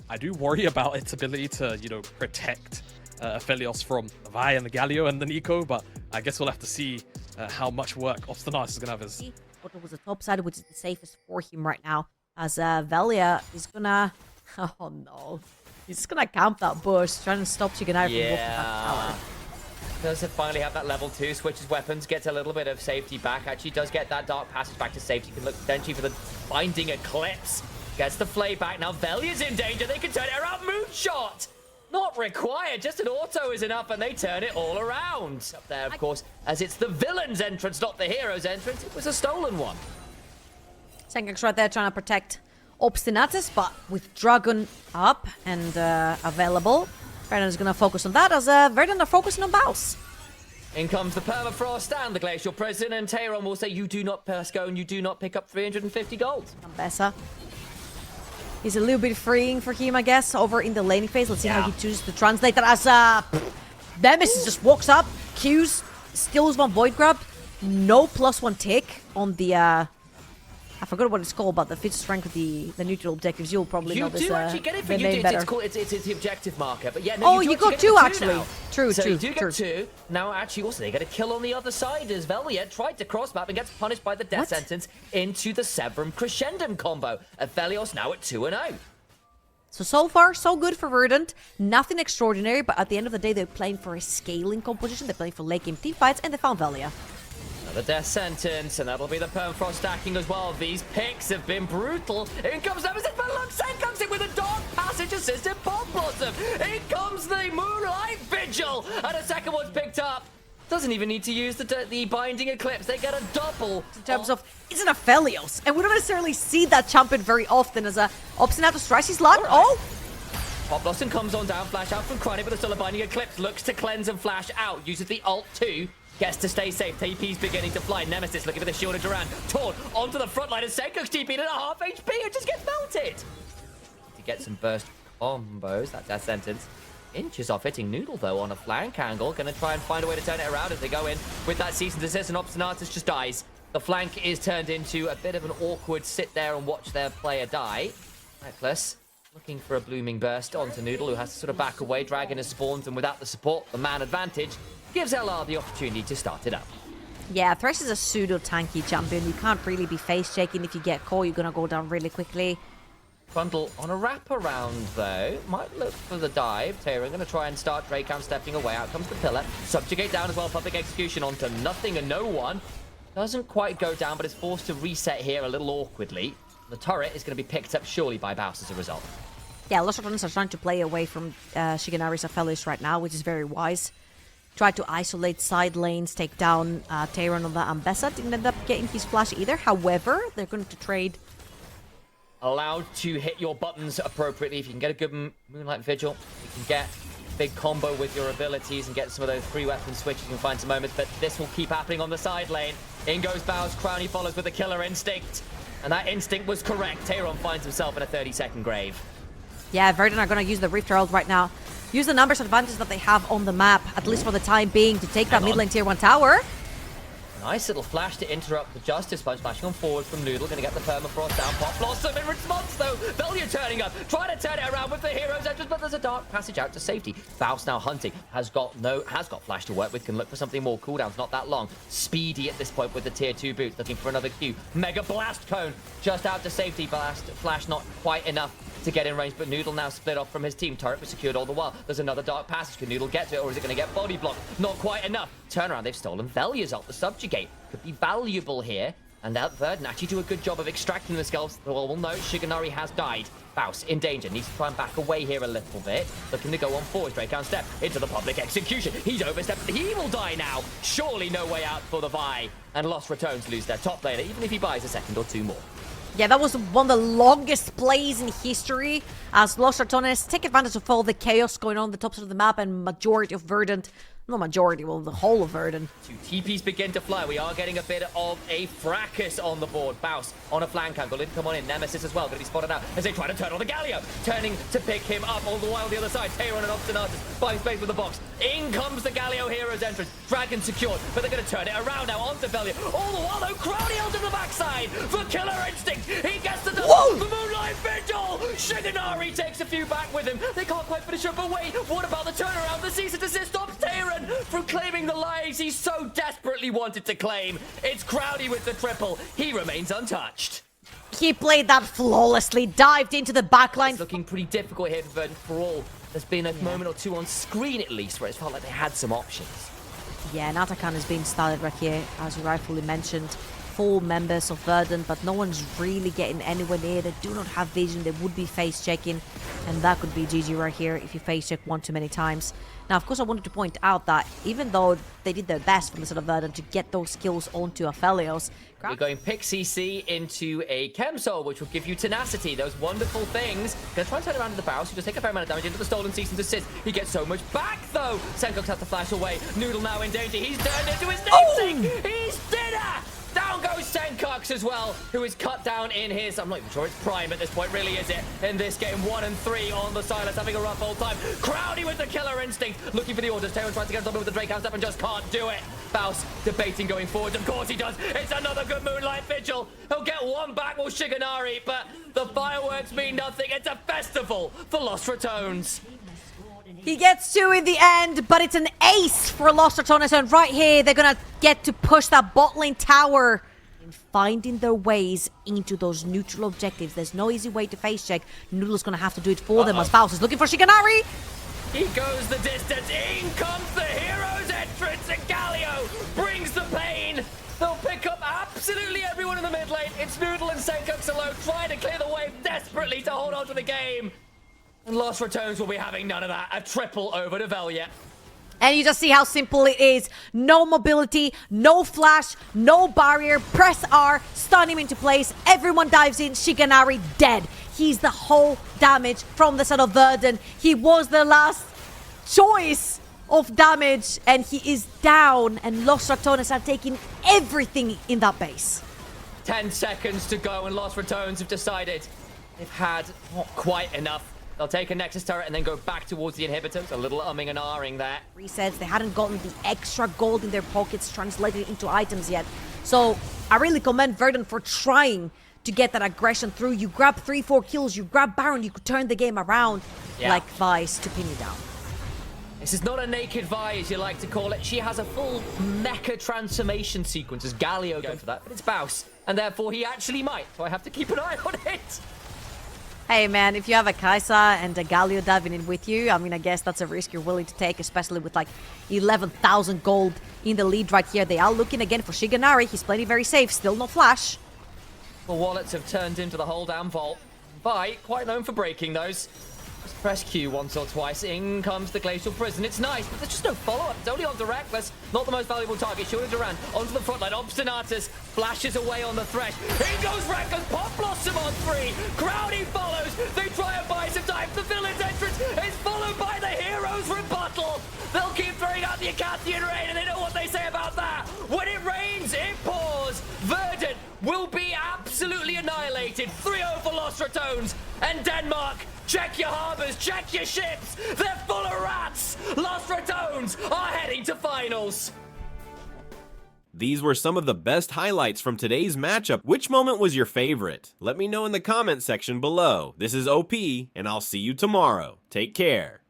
I do worry about its ability to, you know, protect Aphelios from Vi and the Galio and the Nico, but I guess we'll have to see how much work Obstinatus is going to have as... What was the top side, which is the safest for him right now, as Velia is gonna... Oh no. He's just gonna camp that bush, trying to stop Shigenari from walking that tower. Does it finally have that level 2, switches weapons, gets a little bit of safety back, actually does get that dark passage back to safety, can look potentially for the binding eclipse, gets the flay back, now Velia's in danger, they can turn it around, moonshot! Not required, just an auto is enough, and they turn it all around. Up there, of course, as it's the villain's entrance, not the hero's entrance, it was a stolen one. Sengax right there trying to protect Obstinatus, but with Dragon up and available, Verdant is going to focus on that as Verdant are focusing on Baus. In comes the Permafrost and the Glacial Prison, and Tayron will say, you do not go and you do not pick up 350 gold. Ambessa. He's a little bit freeing for him, I guess, over in the laning phase. Let's see how he chooses to translate that as Nemesis just walks up, Qs, steals one Void Grab, no +1 tick on the I forgot what it's called, but the feature strength of the neutral objectives. You'll probably know this. You do actually get it for you. It's called it's the objective marker. But yeah, no, oh, you got two actually. True, so true. You do get two. Now, actually, also they get a kill on the other side as Velia tried to cross map and gets punished by the death sentence into the Severum Crescendum combo. Aphelios now at 2-0. So far, so good for Verdant. Nothing extraordinary, but at the end of the day, they're playing for a scaling composition. They're playing for late game team fights, and they found Velia. Another death sentence, and that'll be the Permafrost stacking as well. These picks have been brutal. In comes Nemesis, but look, Sen comes in with a dark passage assisted Pop Blossom. In comes the Moonlight Vigil, and a second one's picked up. Doesn't even need to use the binding eclipse. They get a double. In terms of, it's an Aphelios, and we don't necessarily see that champion very often as a Obstinatus tries his luck. Right. Oh! Pop Blossom comes on down, flash out from Chronic, but there's still a binding eclipse. Looks to cleanse and flash out. Uses the ult 2. Gets to stay safe. TP's beginning to fly. Nemesis looking for the shield of Duran. Torn onto the front line. And Senko's TP'd at a half HP and just gets melted. To get some burst combos. That death sentence. Inches off hitting Noodle, though, on a flank angle. Going to try and find a way to turn it around as they go in with that cease and desist. And Obstinatus just dies. The flank is turned into a bit of an awkward sit there and watch their player die. Reckless. Looking for a blooming burst onto Noodle, who has to sort of back away. Dragon has spawned, and without the support, the man advantage gives LR the opportunity to start it up. Yeah, Thresh is a pseudo-tanky champion. You can't really be face-shaking. If you get caught, you're going to go down really quickly. Bundle on a wraparound, though. Might look for the dive. Tayron going to try and start. Dracam stepping away. Out comes the pillar. Subjugate down as well. Public execution onto nothing and no one. Doesn't quite go down, but is forced to reset here a little awkwardly. The turret is going to be picked up surely by Baus as a result. Yeah, Los Ratones are trying to play away from Shigenari's Aphelios right now, which is very wise. Try to isolate side lanes, take down Tayron on the Ambessa. Didn't end up getting his flash either. However, they're going to trade. Allowed to hit your buttons appropriately. If you can get a good Moonlight Vigil, you can get a big combo with your abilities and get some of those free weapon switches. You can find some moments, but this will keep happening on the side lane. In goes Baus. Crowny follows with a killer instinct. And that instinct was correct. Tayron finds himself in a 30-second grave. Yeah, Verdant are going to use the Rift Herald right now. Use the numbers advantage that they have on the map, at least for the time being, to take that mid lane tier 1 tower. Nice little flash to interrupt the Justice Punch. Flashing on forward from Noodle. Going to get the Permafrost down. Pop Blossom in response, though. Velia turning up. Trying to turn it around with the hero's entrance, but there's a dark passage out to safety. Baus now hunting. Has got flash to work with. Can look for something more. Cooldown's not that long. Speedy at this point with the tier 2 boot. Looking for another Q. Mega Blast Cone. Just out to safety. Flash not quite enough to get in range, but Noodle now split off from his team. Turret was secured all the while. There's another dark passage. Can Noodle get to it, or is it going to get body blocked? Not quite enough. Turnaround, they've stolen Velia's ult. The Subjugate could be valuable here. And that Verdant actually do a good job of extracting the skulls. Well, no, Shigenari has died. Baus in danger. Needs to try and back away here a little bit. Looking to go on forward. Dracon step into the public execution. He's overstepped. He will die now. Surely no way out for the Vi. And Los Ratones lose their top laner, even if he buys a second or two more. Yeah, that was one of the longest plays in history as Los Ratones take advantage of all the chaos going on the top side of the map, and majority of Verdant the majority, well, the whole of Verdant. Two TPs begin to fly. We are getting a bit of a fracas on the board. Bouse on a flank angle. Didn't come on in. Nemesis as well. Going to be spotted out as they try to turn on the Galio. Turning to pick him up. All the while on the other side. Tayron and Obstinatus buying space with the box. In comes the Galio Heroes entrance. Dragon secured. But they're going to turn it around now onto Velia. All the while though, Crowdy onto the backside for Killer Instinct. He gets the double. The Moonlight Vigil. Shiganari takes a few back with him. They can't quite finish up. But wait, what about the turnaround? The cease and desist stops Tayron from claiming the lives he so desperately wanted to claim. It's Crowdy with the triple. He remains untouched. He played that flawlessly, dived into the backline. It's looking pretty difficult here for Verdant for all. There's been a moment or two on screen at least where it's felt like they had some options. Yeah, Natakan is being started right here, as you rightfully mentioned. Full members of Verdant, but no one's really getting anywhere near. They do not have vision. They would be face checking, and that could be GG right here if you face check one too many times. Now, of course, I wanted to point out that even though they did their best from the side of Verdant to get those skills onto Aphelios, we're going pick CC into a Chemsol, which will give you tenacity, those wonderful things. Gonna try and turn around to the Bouse, who just take a fair amount of damage into the stolen cease and desist. He gets so much back, though. Senkok's has to flash away. Noodle now in danger. He's turned into his namesake. He's dinner. Down goes Senkox as well, who is cut down in his... I'm not even sure it's prime at this point, really, is it? In this game, 1 and 3 on the Silence, having a rough old time. Crowdy with the Killer Instinct, looking for the orders. Tayron tries to get on top with the Drake House up and just can't do it. Bouse debating going forward. Of course he does. It's another good Moonlight Vigil. He'll get one back with Shiganari, but the fireworks mean nothing. It's a festival for Los Ratones. he gets 2 in the end, but it's an ace for Los Ratones, and right here they're gonna get to push that bot lane tower and finding their ways into those neutral objectives. There's no easy way to face check. Noodle's gonna have to do it for them as Bouse is looking for Shiganari. He goes the distance. In comes the hero's entrance, and Galio brings the pain. They'll pick up absolutely everyone in the mid lane. It's Noodle and Senkox alone trying to clear the wave desperately to hold on to the game. And Los Ratones will be having none of that. A triple over to Velia. And you just see how simple it is. No mobility, no flash, no barrier. Press R, stun him into place. Everyone dives in. Shiganari dead. He's the whole damage from the side of Verdant. He was the last choice of damage, and he is down. And Los Ratones are taking everything in that base. 10 seconds to go, and Los Ratones have decided they've had not quite enough. They'll take a Nexus turret and then go back towards the inhibitors. A little umming and ahhing there. Resets, they hadn't gotten the extra gold in their pockets translated into items yet. So I really commend Verdant for trying to get that aggression through. You grab 3-4 kills, you grab Baron, you could turn the game around like Vice to pin you down. This is not a naked Vi, as you like to call it. She has a full mecha transformation sequence as Galio goes for that, but it's Bouse, and therefore he actually might, so I have to keep an eye on it. Hey man, if you have a Kai'Sa and a Galio diving in with you, I mean, I guess that's a risk you're willing to take, especially with like 11,000 gold in the lead right here. They are looking again for Shiganari. He's playing very safe, still no flash. The wallets have turned into the whole damn vault. Vi, quite known for breaking those. Just press Q once or twice. In comes the Glacial Prison. It's nice, but there's just no follow-up. It's only onto Reckless. Not the most valuable target. Shielded Durand onto the front line. Obstinatus flashes away on the thresh. In goes Reckless. Pop Blossom on 3. Crowdy follows. They try and buy some time. The villain's entrance is followed by the hero's rebuttal. They'll keep throwing out the Acathian rain, and they know what they say about that. When it rains, it pours. Verdant will be absolutely annihilated. 3-0 for Los Ratones. And Denmark, check your harbors, check your ships. They're full of rats. Los Ratones are heading to finals. These were some of the best highlights from today's matchup. Which moment was your favorite? Let me know in the comment section below. This is OP, and I'll see you tomorrow. Take care.